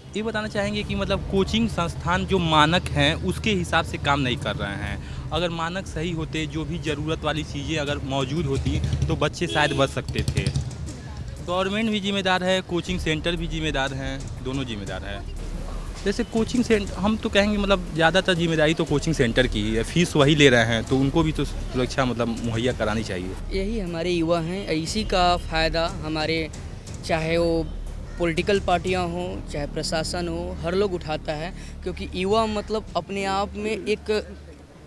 ये बताना चाहेंगे कि मतलब कोचिंग संस्थान जो मानक हैं उसके हिसाब से काम नहीं कर रहे हैं। अगर मानक सही होते, जो भी ज़रूरत वाली चीज़ें अगर मौजूद होती तो बच्चे शायद बच सकते थे। गवर्नमेंट भी ज़िम्मेदार है, कोचिंग सेंटर भी ज़िम्मेदार हैं, दोनों ज़िम्मेदार हैं। जैसे कोचिंग सेंटर हम तो कहेंगे मतलब ज़्यादातर ज़िम्मेदारी तो कोचिंग सेंटर की ही है, फ़ीस वही ले रहे हैं तो उनको भी तो सुरक्षा मतलब मुहैया करानी चाहिए। यही हमारे युवा हैं, इसी का फ़ायदा हमारे चाहे वो पॉलिटिकल पार्टियां हों, चाहे प्रशासन हो, हर लोग उठाता है। क्योंकि युवा मतलब अपने आप में एक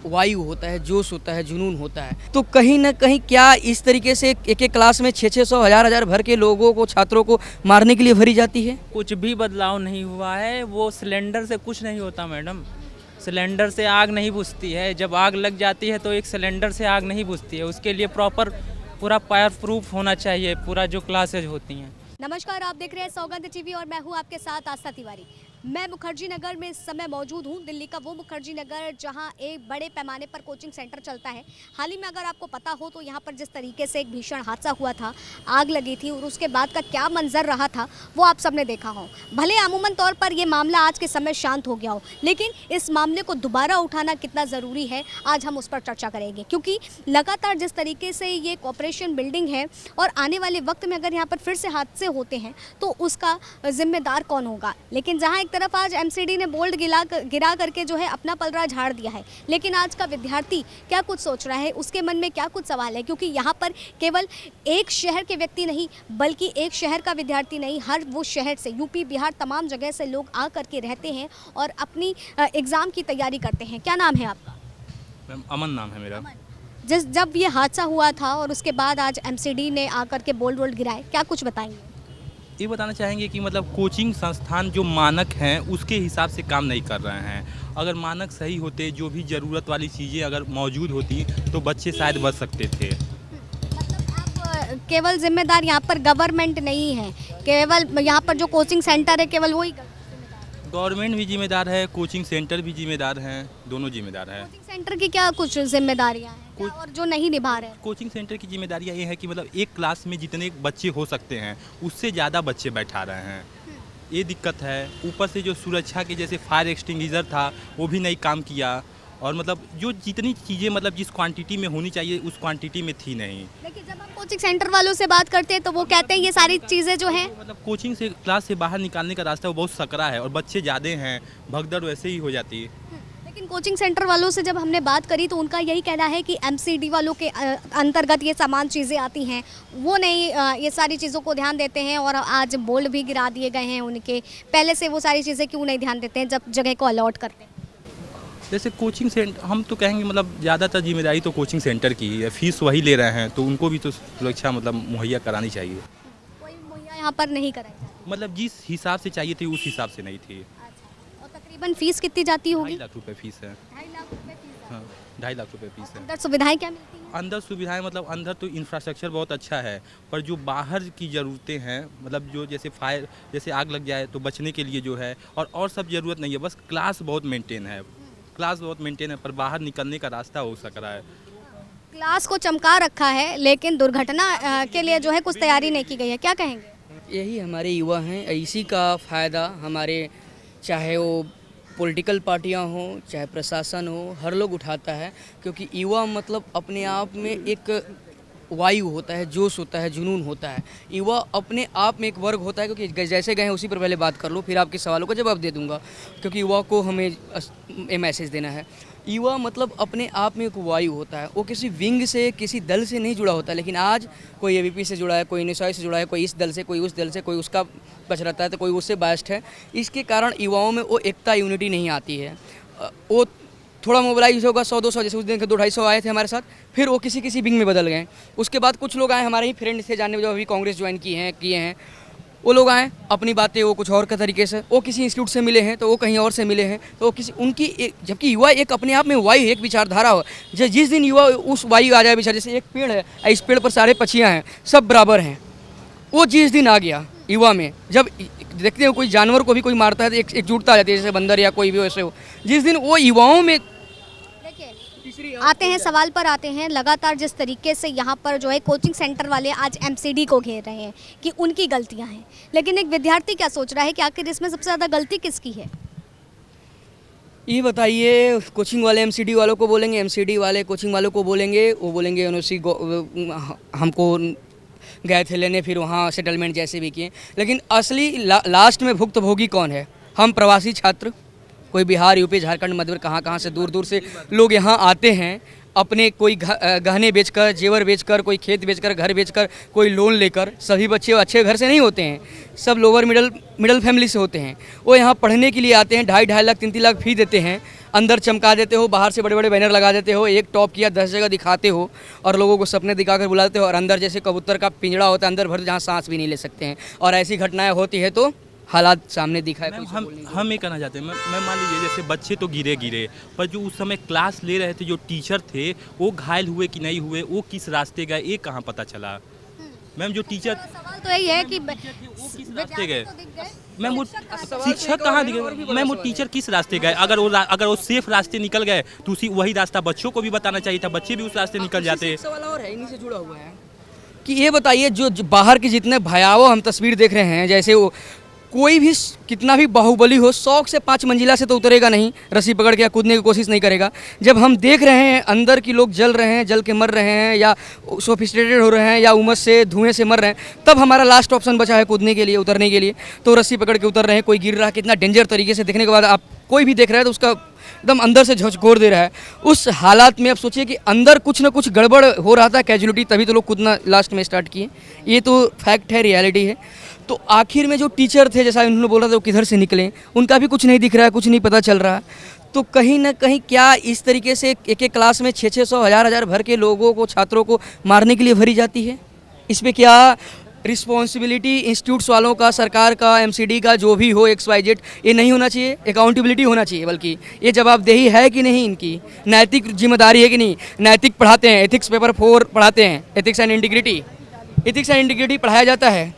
वायु होता है, जोश होता है, जुनून होता है। तो कहीं न कहीं क्या इस तरीके से एक-एक क्लास में 600 हज़ार भर के लोगों को, छात्रों को मारने के लिए भरी जाती है? कुछ भी बदलाव नहीं हुआ है। वो सिलेंडर से कुछ नहीं होता मैडम। सिलेंडर से आग नहीं बुझती है। जब आग लग जाती है तो एक सिलेंडर से आग नहीं बुझती है। उसके लिए प्रॉपर पूरा फायर प्रूफ होना चाहिए, पूरा जो क्लासेज होती हैं। नमस्कार, आप देख रहे हैं सौगंध टीवी और मैं हूं आपके साथ आस्था तिवारी। मैं मुखर्जी नगर में इस समय मौजूद हूं, दिल्ली का वो मुखर्जी नगर जहां एक बड़े पैमाने पर कोचिंग सेंटर चलता है। हाल ही में अगर आपको पता हो तो यहां पर जिस तरीके से एक भीषण हादसा हुआ था, आग लगी थी और उसके बाद का क्या मंजर रहा था वो आप सबने देखा हो। भले अमूमन तौर पर ये मामला आज के समय शांत हो गया हो, लेकिन इस मामले को दोबारा उठाना कितना ज़रूरी है आज हम उस पर चर्चा करेंगे। क्योंकि लगातार जिस तरीके से ये कॉर्पोरेशन बिल्डिंग है और आने वाले वक्त में अगर यहाँ पर फिर से हादसे होते हैं तो उसका जिम्मेदार कौन होगा। लेकिन जहाँ एक तरफ आज एमसीडी ने बोल्ड गिरा करके जो है अपना पलड़ा झाड़ दिया है, लेकिन आज का विद्यार्थी क्या कुछ सोच रहा है, उसके मन में क्या कुछ सवाल है। क्योंकि यहाँ पर केवल एक शहर के व्यक्ति नहीं, बल्कि एक शहर का विद्यार्थी नहीं, हर वो शहर से, यूपी बिहार तमाम जगह से लोग आ करके रहते हैं और अपनी एग्ज़ाम की तैयारी करते हैं। क्या नाम है आपका? मैम अमन नाम है मेरा। जब ये हादसा हुआ था और उसके बाद आज एमसीडी ने आकर के बोल्ड गिराए, क्या कुछ बताएंगे? ये बताना चाहेंगे कि मतलब कोचिंग संस्थान जो मानक हैं उसके हिसाब से काम नहीं कर रहे हैं। अगर मानक सही होते, जो भी ज़रूरत वाली चीज़ें अगर मौजूद होती तो बच्चे शायद बच सकते थे। मतलब आप केवल जिम्मेदार यहाँ पर गवर्नमेंट नहीं है, केवल यहाँ पर जो कोचिंग सेंटर है केवल वही गवर्नमेंट भी जिम्मेदार है, कोचिंग सेंटर भी जिम्मेदार हैं, दोनों जिम्मेदार हैं। कोचिंग सेंटर की क्या कुछ जिम्मेदारियाँ हैं क्या और जो नहीं निभा रहे हैं? कोचिंग सेंटर की जिम्मेदारियाँ ये है कि मतलब एक क्लास में जितने बच्चे हो सकते हैं उससे ज़्यादा बच्चे बैठा रहे हैं, ये दिक्कत है। ऊपर से जो सुरक्षा के जैसे फायर एक्सटिंग्विशर था वो भी नहीं काम किया, और मतलब जो जितनी चीज़ें मतलब जिस क्वांटिटी में होनी चाहिए उस क्वांटिटी में थी नहीं। देखिए, जब हम कोचिंग सेंटर वालों से बात करते हैं तो वो कहते हैं ये सारी चीज़ें जो हैं मतलब कोचिंग से क्लास से बाहर निकालने का रास्ता वो बहुत सकरा है और बच्चे ज़्यादा हैं, भगदड़ वैसे ही हो जाती है। लेकिन कोचिंग सेंटर वालों से जब हमने बात करी तो उनका यही कहना है कि एमसीडी वालों के अंतर्गत ये सामान चीज़ें आती हैं, वो नहीं ये सारी चीज़ों को ध्यान देते हैं। और आज बोल्ड भी गिरा दिए गए हैं उनके, पहले से वो सारी चीज़ें क्यों नहीं ध्यान देते हैं जब जगह को अलॉट करते हैं? जैसे कोचिंग सेंटर हम तो कहेंगे मतलब ज़्यादातर जिम्मेदारी तो कोचिंग सेंटर की ही है, फ़ीस वही ले रहे हैं तो उनको भी तो सुरक्षा मतलब मुहैया करानी चाहिए। कोई मुहैया यहाँ पर नहीं कराई जाती। मतलब जिस हिसाब से चाहिए थी उस हिसाब से नहीं थी। अच्छा, और तकरीबन फीस कितनी जाती होगी? 2.5 लाख रुपए फीस है। 2.5 लाख रुपए फीस है। हाँ, 2.5 लाख रुपए फीस है। अंदर सुविधाएं क्या मिलती हैं? अंदर सुविधाएं मतलब अंदर तो इंफ्रास्ट्रक्चर बहुत अच्छा है, पर जो बाहर की ज़रूरतें हैं मतलब जो जैसे फायर, जैसे आग लग जाए तो बचने के लिए जो है, और सब ज़रूरत नहीं है, बस क्लास बहुत मेंटेन है। क्लास बहुत मेंटेन है पर बाहर निकलने का रास्ता हो सक रहा है। क्लास को चमका रखा है लेकिन दुर्घटना के लिए जो है कुछ तैयारी नहीं की गई है। क्या कहेंगे? यही हमारे युवा हैं, इसी का फ़ायदा हमारे चाहे वो पॉलिटिकल पार्टियां हों, चाहे प्रशासन हो, हर लोग उठाता है। क्योंकि युवा मतलब अपने आप में एक वायु होता है, जोश होता है, जुनून होता है। युवा अपने आप में एक वर्ग होता है। क्योंकि जैसे गए हैं उसी पर पहले बात कर लो, फिर आपके सवालों का जवाब दे दूंगा। क्योंकि युवा को हमें ये मैसेज देना है। युवा मतलब अपने आप में एक वायु होता है, वो किसी विंग से, किसी दल से नहीं जुड़ा होता। लेकिन आज कोई एबीपी से जुड़ा है, कोई निशाई से जुड़ा है, कोई इस दल से, कोई उस दल से, कोई उसका बच रहता है तो कोई उससे बायस्ड है। इसके कारण युवाओं में वो एकता, यूनिटी नहीं आती है। वो थोड़ा मोबिलाइज होगा 100-200, जैसे उस दिन के 200-250 आए थे हमारे साथ, फिर वो किसी विंग में बदल गए। उसके बाद कुछ लोग आए, हमारे ही फ्रेंड थे जानने, जो अभी कांग्रेस ज्वाइन किए हैं, वो लोग आए अपनी बातें वो कुछ और के तरीके से, वो किसी इंस्टीट्यूट से मिले हैं तो वो कहीं और से मिले हैं, तो वो किसी उनकी जबकि युवा एक अपने आप में वायु, एक विचारधारा हो। जिस दिन युवा उस वायु आ जाए विचार, जैसे एक पेड़ है, इस पेड़ पर सारे पक्षियाँ हैं, सब बराबर हैं, वो जिस दिन आ गया युवा में, जब देखते हैं कोई जानवर को भी कोई मारता है तो एकजुटता आ जाती है, जैसे बंदर या कोई भी वैसे हो, जिस दिन वो युवाओं में आते हैं, सवाल पर आते हैं। लगातार जिस तरीके से यहाँ पर जो है कोचिंग सेंटर वाले आज एमसीडी को घेर रहे हैं कि उनकी गलतियाँ हैं, लेकिन एक विद्यार्थी क्या सोच रहा है कि आखिर इसमें सबसे ज़्यादा गलती किसकी है? ये बताइए, कोचिंग वाले एमसीडी वालों को बोलेंगे, एमसीडी वाले कोचिंग वालों को बोलेंगे, वो बोलेंगे एनओसी हमको गए थे लेने, फिर वहाँ सेटलमेंट जैसे भी किए। लेकिन असली लास्ट में भुक्तभोगी कौन है? हम प्रवासी छात्र, कोई बिहार, यूपी, झारखंड, मध्य प्रदेश, कहाँ से दूर दूर से लोग यहाँ आते हैं, अपने कोई गहने बेचकर, जेवर बेचकर, कोई खेत बेचकर, घर बेचकर, कोई लोन लेकर। सभी बच्चे अच्छे घर से नहीं होते हैं, सब लोअर मिडिल फैमिली से होते हैं। वो यहाँ पढ़ने के लिए आते हैं, 2.5 लाख 3 लाख फी देते हैं, अंदर चमका देते हो, बाहर से बड़े बड़े बैनर लगा देते हो, एक टॉप किया 10 जगह दिखाते हो और लोगों को सपने दिखाकर बुलाते हो, और अंदर जैसे कबूतर का पिंजड़ा होता है अंदर भर, जहाँ सांस भी नहीं ले सकते हैं। और ऐसी घटनाएं होती है तो हालात सामने दिखा है। हम ये कहना चाहते हैं, मैं मान लीजिए जैसे बच्चे तो गिरे, पर जो उस समय क्लास ले रहे थे जो टीचर थे, वो घायल हुए कि नहीं हुए, वो किस रास्ते गए, ये कहाँ पता चला? मैम जो टीचर, सवाल तो यही है कि वो किस रास्ते गए? मैम वो शिक्षक कहाँ दिखे? मैम वो टीचर किस रास्ते गए? अगर वो सेफ रास्ते निकल गए तो उसी वही रास्ता बच्चों को भी बताना चाहिए था, बच्चे भी उस रास्ते निकल जाते। सवाल और है, इन्हीं से जुड़ा हुआ है कि ये बताइए, जो बाहर के जितने भयावह हम तस्वीर देख रहे हैं, जैसे वो कोई भी कितना भी बाहुबली हो, 100 से 5 मंजिला से तो उतरेगा नहीं, रस्सी पकड़ के या कूदने की कोशिश नहीं करेगा। जब हम देख रहे हैं अंदर की लोग जल रहे हैं, जल के मर रहे हैं, या सोफिस्टिकेटेड हो रहे हैं, या उमस से धुएं से मर रहे हैं, तब हमारा लास्ट ऑप्शन बचा है कूदने के लिए, उतरने के लिए, तो रस्सी पकड़ के उतर रहे हैं। कोई गिर रहा है, कितना डेंजर तरीके से देखने के बाद आप कोई भी देख रहा है तो उसका एकदम अंदर से झकझोर दे रहा है। उस हालात में अब सोचिए कि अंदर कुछ ना कुछ गड़बड़ हो रहा था, कैजुअलिटी, तभी तो लोग कूदना लास्ट में स्टार्ट किए। ये तो फैक्ट है, रियलिटी है। तो आखिर में जो टीचर थे, जैसा उन्होंने बोला था, वो किधर से निकले, उनका भी कुछ नहीं दिख रहा है, कुछ नहीं पता चल रहा है। तो कहीं ना कहीं क्या इस तरीके से एक एक क्लास में 600 1000 भर के लोगों को, छात्रों को मारने के लिए भरी जाती है? इस पर क्या रिस्पॉन्सिबिलिटी इंस्टीट्यूट्स वालों का, सरकार का, एमसीडी का, जो भी हो, XYZ, ये नहीं होना चाहिए? अकाउंटेबिलिटी होना चाहिए, बल्कि ये जवाबदेही है कि नहीं, इनकी नैतिक जिम्मेदारी है कि नहीं? नैतिक पढ़ाते हैं, एथिक्स पेपर 4 पढ़ाते हैं, एथिक्स एंड इंटीग्रिटी पढ़ाया जाता है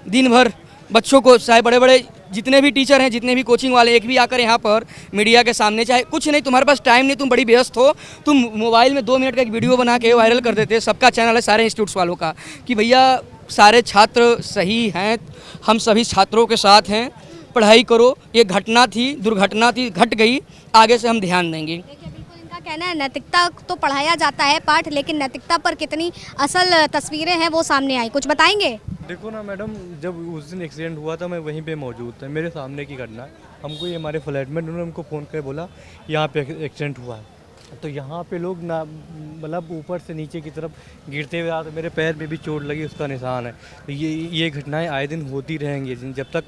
दिन भर बच्चों को। चाहे बड़े बड़े जितने भी टीचर हैं, जितने भी कोचिंग वाले, एक भी आकर यहाँ पर मीडिया के सामने, चाहे कुछ नहीं, तुम्हारे पास टाइम नहीं, तुम बड़ी व्यस्त हो, तुम मोबाइल में 2 मिनट का एक वीडियो बना के वायरल कर देते। सबका चैनल है, सारे इंस्टीट्यूट्स वालों का, कि भैया सारे छात्र सही हैं, हम सभी छात्रों के साथ हैं, पढ़ाई करो, ये घटना थी, दुर्घटना थी, घट गई, आगे से हम ध्यान देंगे। देखिए, बिल्कुल इनका कहना है नैतिकता तो पढ़ाया जाता है पाठ, लेकिन नैतिकता पर कितनी असल तस्वीरें हैं वो सामने आई। कुछ बताएंगे? देखो ना मैडम, जब उस दिन एक्सीडेंट हुआ था मैं वहीं पे मौजूद था, मेरे सामने की घटना है। हमको ये हमारे फ्लैटमेट उन्होंने हमको फ़ोन कर बोला यहाँ पे एक्सीडेंट हुआ है। तो यहाँ पे लोग ना, मतलब ऊपर से नीचे की तरफ गिरते हुए आते, मेरे पैर में भी चोट लगी, उसका निशान है। तो ये घटनाएं आए दिन होती रहेंगी, जब तक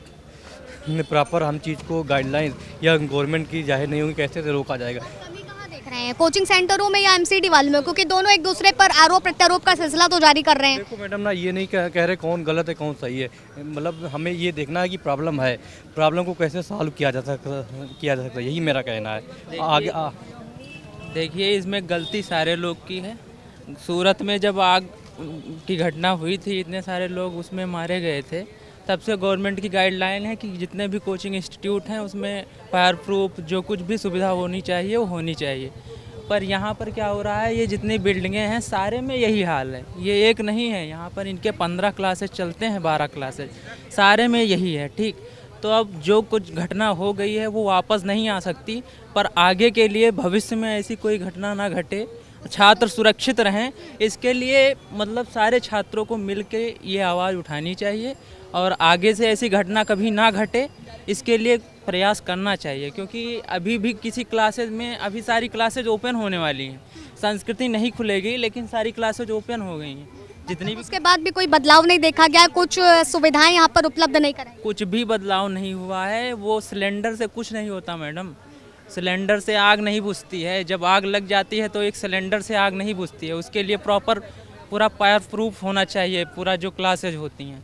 प्रॉपर हम चीज़ को गाइडलाइन या गवर्नमेंट की जाहिर नहीं होगी, कैसे से रोका जाएगा। कमी कहाँ देख रहे हैं, कोचिंग सेंटरों में या एमसीडी वालों में? क्योंकि दोनों एक दूसरे पर आरोप प्रत्यारोप का सिलसिला तो जारी कर रहे हैं। देखो मैडम ना, ये नहीं कह रहे कौन गलत है कौन सही है, मतलब हमें ये देखना है कि प्रॉब्लम है, प्रॉब्लम को कैसे सॉल्व किया जा सकता है, यही मेरा कहना है। आगे देखिए, इसमें गलती सारे लोग की है। सूरत में जब आग की घटना हुई थी, इतने सारे लोग उसमें मारे गए थे, तब से गवर्नमेंट की गाइडलाइन है कि जितने भी कोचिंग इंस्टीट्यूट हैं उसमें फायर प्रूफ जो कुछ भी सुविधा होनी चाहिए वो होनी चाहिए। पर यहाँ पर क्या हो रहा है, ये जितनी बिल्डिंगें हैं सारे में यही हाल है। ये एक नहीं है, यहाँ पर इनके 15 क्लासेज चलते हैं, 12 क्लासेज, सारे में यही है। ठीक, तो अब जो कुछ घटना हो गई है वो वापस नहीं आ सकती, पर आगे के लिए भविष्य में ऐसी कोई घटना ना घटे, छात्र सुरक्षित रहें, इसके लिए मतलब सारे छात्रों को मिल के ये आवाज़ उठानी चाहिए और आगे से ऐसी घटना कभी ना घटे, इसके लिए प्रयास करना चाहिए। क्योंकि अभी भी किसी क्लासेज में, अभी सारी क्लासेज ओपन होने वाली हैं, संस्कृति नहीं खुलेगी, लेकिन सारी क्लासेज ओपन हो गई हैं जितनी भी। उसके बाद भी कोई बदलाव नहीं देखा गया, कुछ सुविधाएं यहाँ पर उपलब्ध नहीं कराई? कुछ भी बदलाव नहीं हुआ है। वो सिलेंडर से कुछ नहीं होता मैडम, सिलेंडर से आग नहीं बुझती है। जब आग लग जाती है तो एक सिलेंडर से आग नहीं बुझती है, उसके लिए प्रॉपर पूरा फायर प्रूफ होना चाहिए। पूरा जो क्लासेज होती हैं,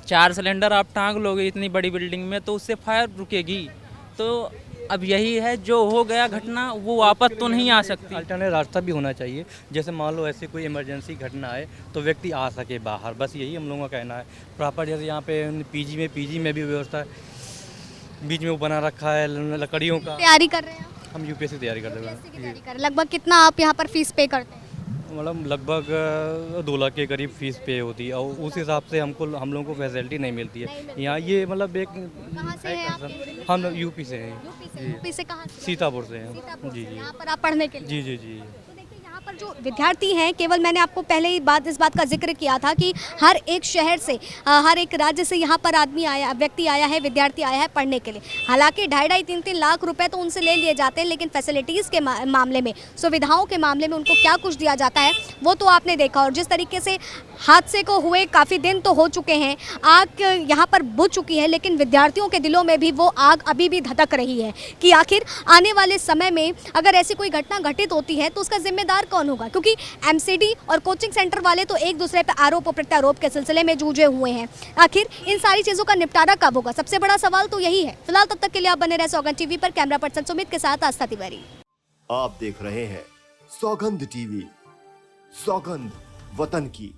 4 सिलेंडर आप टांग लोगे इतनी बड़ी बिल्डिंग में तो उससे फायर रुकेगी। तो अब यही है, जो हो गया घटना वो वापस तो नहीं आ सकती। अल्टरनेट रास्ता भी होना चाहिए, जैसे मान लो ऐसे कोई इमरजेंसी घटना है तो व्यक्ति आ सके बाहर, बस यही हम लोगों का कहना है। प्रॉपर जैसे यहाँ पे पीजी में भी व्यवस्था है, बीच में वो बना रखा है लकड़ियों का। तैयारी कर रहे हैं? हम यूपीएससी तैयारी करते यूपीएससी की हैं तैयारी कर लगभग कितना आप यहाँ पर फीस पे करते हैं? मतलब लगभग 2 लाख के करीब फीस पे होती है और उस हिसाब से हम लोगों को फैसिलिटी नहीं मिलती है यहाँ। ये मतलब एक कहाँ से हैं आप? हम यूपी से हैं। यूपी से कहाँ से? सीतापुर से हैं। सीतापुर से। जी जी यहाँ पर आप पढ़ने के लिए? जी जी जी। तो देखिए यहाँ पर जो विद्यार्थी हैं, केवल मैंने आपको पहले ही इस बात का जिक्र किया था कि हर एक शहर से हर एक राज्य से यहाँ पर व्यक्ति आया है, विद्यार्थी आया है पढ़ने के लिए। हालांकि 2.5-3 लाख रुपए तो उनसे ले लिए जाते हैं, लेकिन फैसिलिटीज़ के मामले में, सुविधाओं के मामले में उनको क्या कुछ दिया जाता है वो तो आपने देखा। और जिस तरीके से हादसे को हुए काफ़ी दिन तो हो चुके हैं, आग यहाँ पर बुझ चुकी है, लेकिन विद्यार्थियों के दिलों में भी वो आग अभी भी धधक रही है कि आखिर आने वाले समय में अगर ऐसी कोई घटना घटित होती है तो उसका जिम्मेदार कौन होगा। क्योंकि एमसीडी और कोचिंग सेंटर वाले तो एक दूसरे पर आरोप और प्रत्यारोप के सिलसिले में जूझे हुए हैं। आखिर इन सारी चीज़ों का निपटारा कब होगा, सबसे बड़ा सवाल तो यही है। फिलहाल तब तक के लिए आप बने रहे सौगंध टीवी पर। कैमरा पर्सन सुमित के साथ आस्था तिवारी। आप देख रहे हैं सौगंध टीवी, सौगंध वतन की।